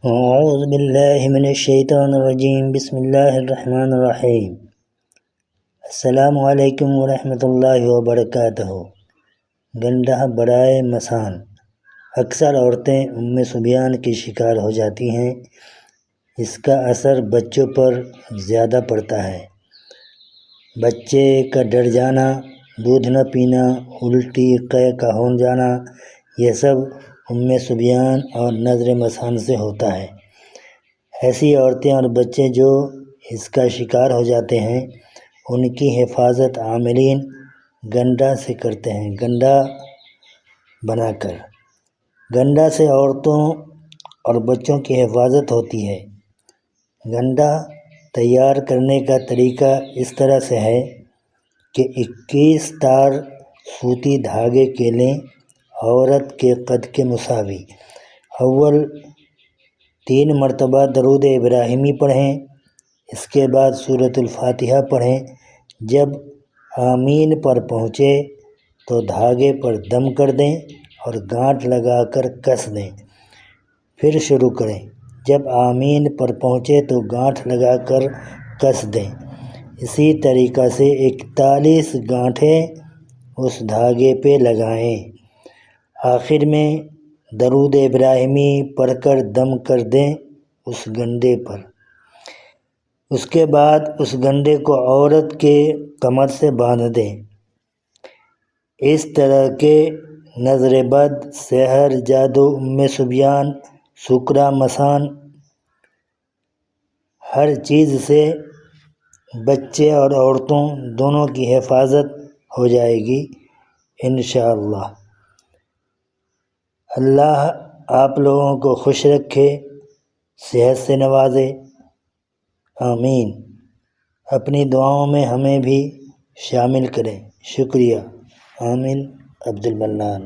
اعوذ باللہ من الشیطان الرجیم، بسم اللہ الرحمن الرحیم۔ السلام علیکم ورحمۃ اللہ وبرکاتہ۔ گنڈا برائے مثان۔ اکثر عورتیں ام صبیان کی شکار ہو جاتی ہیں۔ اس کا اثر بچوں پر زیادہ پڑتا ہے۔ بچے کا ڈر جانا، دودھ نہ پینا، الٹی قے کا ہو جانا، یہ سب ام صبیان اور نظر مثان سے ہوتا ہے۔ ایسی عورتیں اور بچے جو اس کا شکار ہو جاتے ہیں، ان کی حفاظت عاملین گنڈا سے کرتے ہیں، گنڈا بنا کر۔ گنڈا سے عورتوں اور بچوں کی حفاظت ہوتی ہے۔ گنڈا تیار کرنے کا طریقہ اس طرح سے ہے کہ 21 تار سوتی دھاگے کے لیں، عورت کے قد کے مساوی۔ اول 3 مرتبہ درود ابراہیمی پڑھیں، اس کے بعد سورۃ الفاتحہ پڑھیں۔ جب آمین پر پہنچے تو دھاگے پر دم کر دیں اور گانٹھ لگا کر کس دیں، پھر شروع کریں۔ جب آمین پر پہنچے تو گانٹھ لگا کر کس دیں۔ اسی طریقہ سے 41 گانٹھیں اس دھاگے پہ لگائیں۔ آخر میں درود ابراہیمی پڑھ کر دم کر دیں اس گنڈے پر۔ اس کے بعد اس گنڈے کو عورت کے کمر سے باندھ دیں۔ اس طرح کے نظر بد، سحر، جادو، ام صبیان، سکرا، مثان، ہر چیز سے بچے اور عورتوں دونوں کی حفاظت ہو جائے گی انشاءاللہ۔ اللہ آپ لوگوں کو خوش رکھے، صحت سے نوازے، آمین۔ اپنی دعاؤں میں ہمیں بھی شامل کریں۔ شکریہ۔ آمین۔ عبد المنان۔